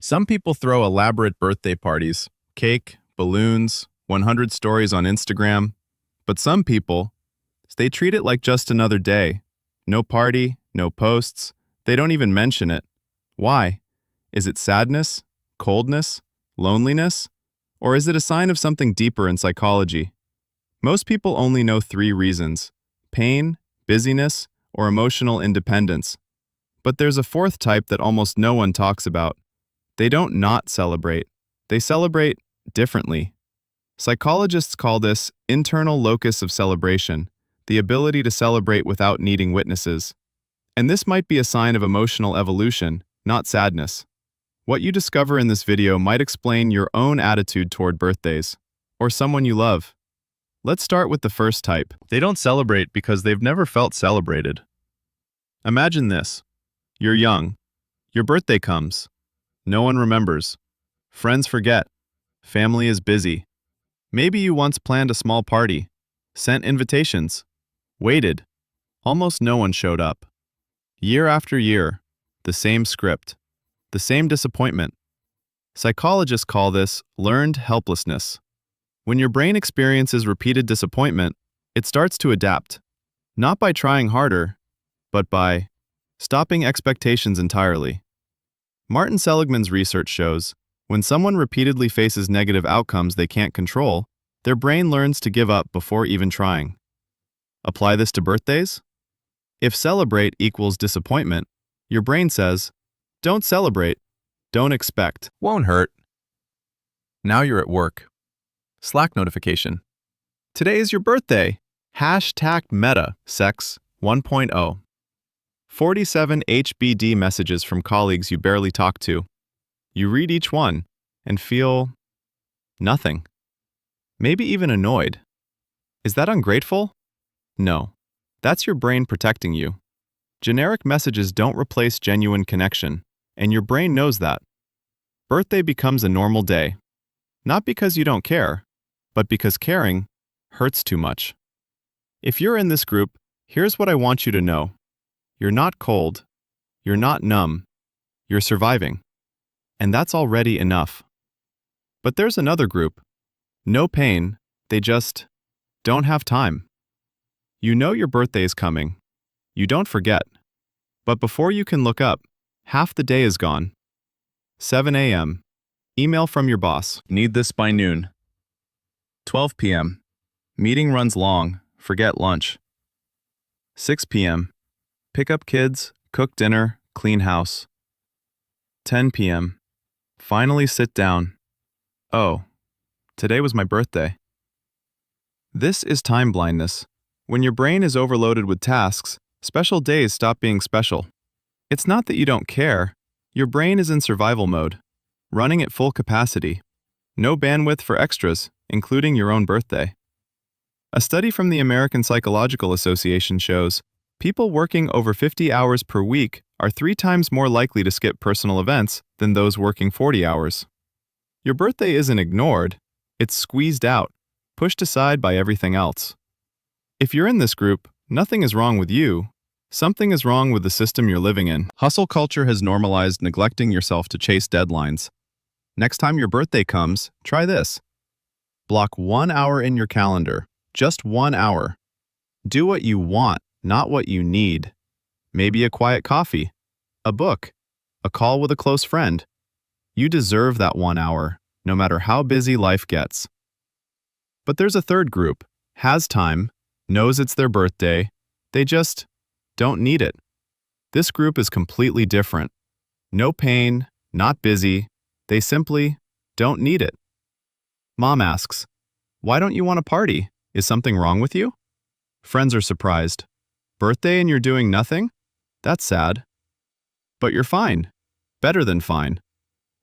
Some people throw elaborate birthday parties, cake, balloons, 100 stories on Instagram. But some people, they treat it like just another day. No party, no posts. They don't even mention it. Why? Is it sadness, coldness, loneliness? Or is it a sign of something deeper in psychology? Most people only know 3 reasons: pain, busyness, or emotional independence. But there's a 4th type that almost no one talks about. They don't not celebrate. They celebrate differently. Psychologists call this internal locus of celebration, the ability to celebrate without needing witnesses. And this might be a sign of emotional evolution, not sadness. What you discover in this video might explain your own attitude toward birthdays, or someone you love. Let's start with the first type. They don't celebrate because they've never felt celebrated. Imagine this. You're young. Your birthday comes. No one remembers. Friends forget. Family is busy. Maybe you once planned a small party, sent invitations, waited. Almost no one showed up. Year after year, the same script, the same disappointment. Psychologists call this learned helplessness. When your brain experiences repeated disappointment, it starts to adapt, not by trying harder, but by stopping expectations entirely. Martin Seligman's research shows when someone repeatedly faces negative outcomes they can't control, their brain learns to give up before even trying. Apply this to birthdays? If celebrate equals disappointment, your brain says, don't celebrate, don't expect. Won't hurt. Now you're at work. Slack notification. Today is your birthday. #meta sex 1.0. 47 HBD messages from colleagues you barely talk to. You read each one and feel nothing. Maybe even annoyed. Is that ungrateful? No. That's your brain protecting you. Generic messages don't replace genuine connection, and your brain knows that. Birthday becomes a normal day. Not because you don't care, but because caring hurts too much. If you're in this group, here's what I want you to know. You're not cold. You're not numb. You're surviving. And that's already enough. But there's another group. No pain, they just don't have time. You know your birthday is coming. You don't forget. But before you can look up, half the day is gone. 7 a.m. Email from your boss. Need this by noon. 12 p.m. Meeting runs long. Forget lunch. 6 p.m. Pick up kids, cook dinner, clean house. 10 p.m. Finally sit down. Oh, today was my birthday. This is time blindness. When your brain is overloaded with tasks, special days stop being special. It's not that you don't care. Your brain is in survival mode, running at full capacity. No bandwidth for extras, including your own birthday. A study from the American Psychological Association shows people working over 50 hours per week are 3 times more likely to skip personal events than those working 40 hours. Your birthday isn't ignored, it's squeezed out, pushed aside by everything else. If you're in this group, nothing is wrong with you. Something is wrong with the system you're living in. Hustle culture has normalized neglecting yourself to chase deadlines. Next time your birthday comes, try this. Block 1 hour in your calendar, just 1 hour. Do what you want, not what you need. Maybe a quiet coffee, a book, a call with a close friend. You deserve that 1 hour, no matter how busy life gets. But there's a third group, has time, knows it's their birthday, they just don't need it. This group is completely different. No pain, not busy, they simply don't need it. Mom asks, "Why don't you want a party? Is something wrong with you?" Friends are surprised. Birthday and you're doing nothing? That's sad. But you're fine. Better than fine.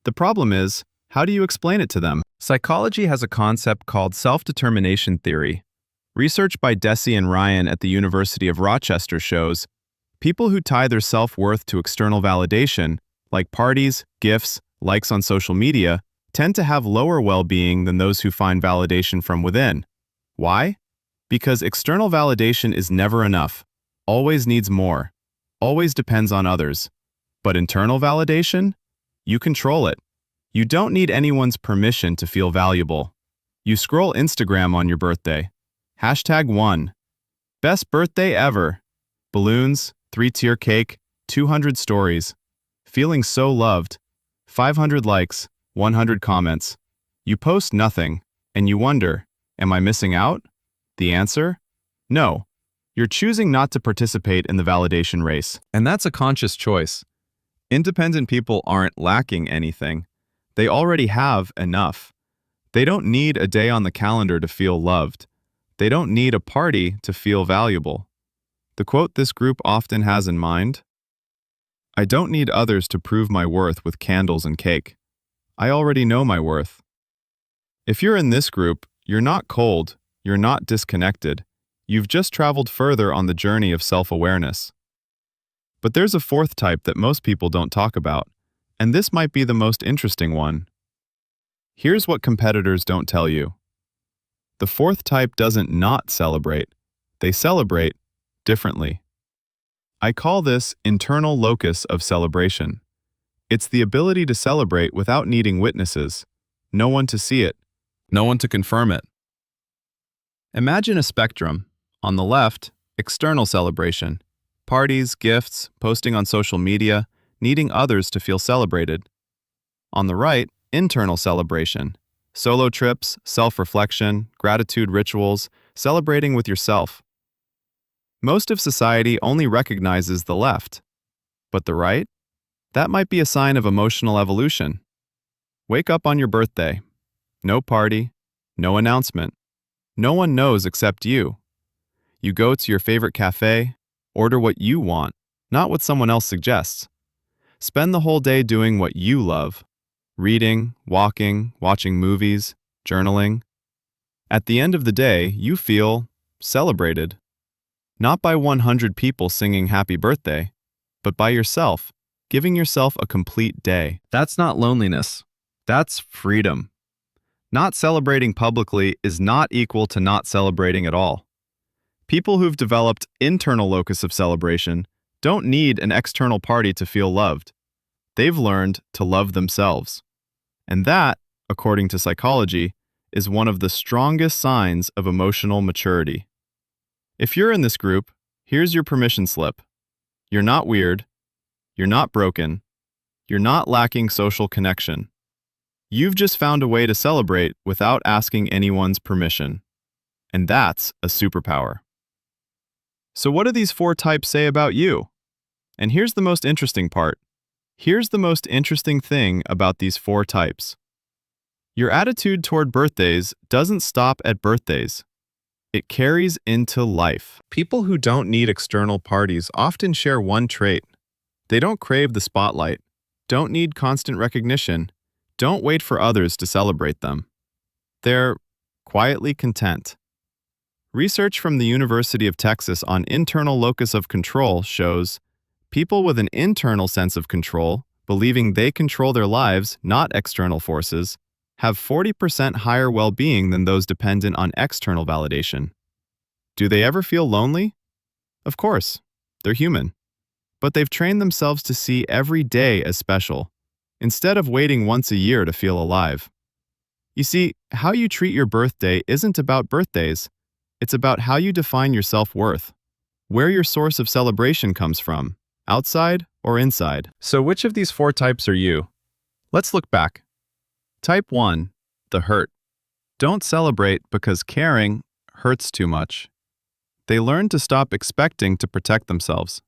The problem is, how do you explain it to them? Psychology has a concept called self-determination theory. Research by Deci and Ryan at the University of Rochester shows people who tie their self-worth to external validation, like parties, gifts, likes on social media, tend to have lower well-being than those who find validation from within. Why? Because external validation is never enough, always needs more, always depends on others. But internal validation? You control it. You don't need anyone's permission to feel valuable. You scroll Instagram on your birthday. #1. Best birthday ever. Balloons, 3-tier cake, 200 stories. Feeling so loved. 500 likes, 100 comments. You post nothing, and you wonder, am I missing out? The answer? No. You're choosing not to participate in the validation race. And that's a conscious choice. Independent people aren't lacking anything. They already have enough. They don't need a day on the calendar to feel loved. They don't need a party to feel valuable. The quote this group often has in mind: I don't need others to prove my worth with candles and cake. I already know my worth. If you're in this group, you're not cold, you're not disconnected. You've just traveled further on the journey of self-awareness. But there's a fourth type that most people don't talk about, and this might be the most interesting one. Here's what competitors don't tell you. The fourth type doesn't not celebrate. They celebrate differently. I call this internal locus of celebration. It's the ability to celebrate without needing witnesses, no one to see it, no one to confirm it. Imagine a spectrum. On the left, external celebration. Parties, gifts, posting on social media, needing others to feel celebrated. On the right, internal celebration. Solo trips, self-reflection, gratitude rituals, celebrating with yourself. Most of society only recognizes the left. But the right? That might be a sign of emotional evolution. Wake up on your birthday. No party, no announcement. No one knows except you. You go to your favorite cafe, order what you want, not what someone else suggests. Spend the whole day doing what you love. Reading, walking, watching movies, journaling. At the end of the day, you feel celebrated. Not by 100 people singing happy birthday, but by yourself, giving yourself a complete day. That's not loneliness. That's freedom. Not celebrating publicly is not equal to not celebrating at all. People who've developed internal locus of celebration don't need an external party to feel loved. They've learned to love themselves. And that, according to psychology, is one of the strongest signs of emotional maturity. If you're in this group, here's your permission slip. You're not weird. You're not broken. You're not lacking social connection. You've just found a way to celebrate without asking anyone's permission. And that's a superpower. So what do these four types say about you? And here's the most interesting part. Here's the most interesting thing about these four types. Your attitude toward birthdays doesn't stop at birthdays. It carries into life. People who don't need external parties often share one trait. They don't crave the spotlight, don't need constant recognition, don't wait for others to celebrate them. They're quietly content. Research from the University of Texas on internal locus of control shows people with an internal sense of control, believing they control their lives, not external forces, have 40% higher well-being than those dependent on external validation. Do they ever feel lonely? Of course, they're human. But they've trained themselves to see every day as special, instead of waiting once a year to feel alive. You see, how you treat your birthday isn't about birthdays. It's about how you define your self-worth, where your source of celebration comes from, outside or inside. So which of these four types are you? Let's look back. Type 1, the hurt. Don't celebrate because caring hurts too much. They learn to stop expecting to protect themselves.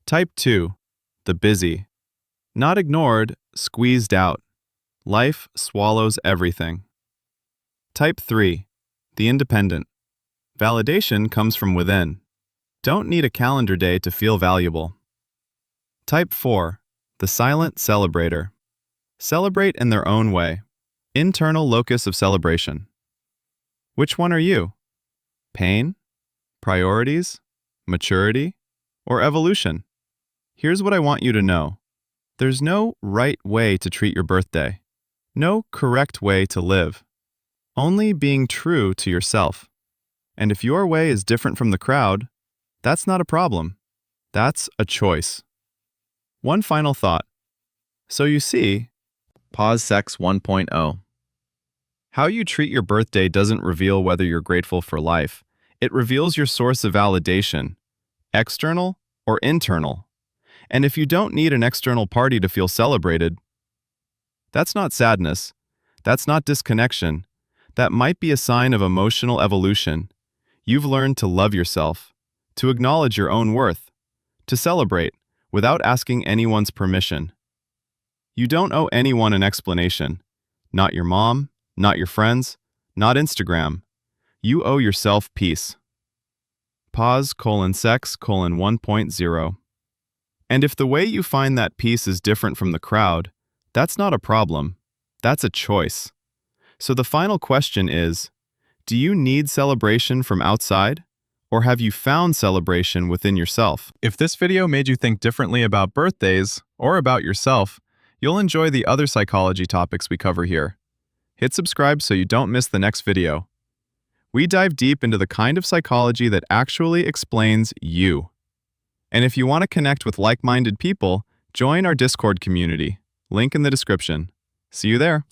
Type 2, the busy. Not ignored, squeezed out. Life swallows everything. Type 3, the independent. Validation comes from within. Don't need a calendar day to feel valuable. Type 4, the silent celebrator. Celebrate in their own way. Internal locus of celebration. Which one are you? Pain? Priorities? Maturity? Or evolution? Here's what I want you to know. There's no right way to treat your birthday. No correct way to live. Only being true to yourself. And if your way is different from the crowd, that's not a problem. That's a choice. One final thought. So you see, Pause Sex 1.0. How you treat your birthday doesn't reveal whether you're grateful for life. It reveals your source of validation, external or internal. And if you don't need an external party to feel celebrated, that's not sadness. That's not disconnection. That might be a sign of emotional evolution. You've learned to love yourself, to acknowledge your own worth, to celebrate without asking anyone's permission. You don't owe anyone an explanation. Not your mom, not your friends, not Instagram. You owe yourself peace. Pause: sex: 1.0. And if the way you find that peace is different from the crowd, that's not a problem. That's a choice. So the final question is, do you need celebration from outside? Or have you found celebration within yourself? If this video made you think differently about birthdays or about yourself, you'll enjoy the other psychology topics we cover here. Hit subscribe so you don't miss the next video. We dive deep into the kind of psychology that actually explains you. And if you want to connect with like-minded people, join our Discord community. Link in the description. See you there.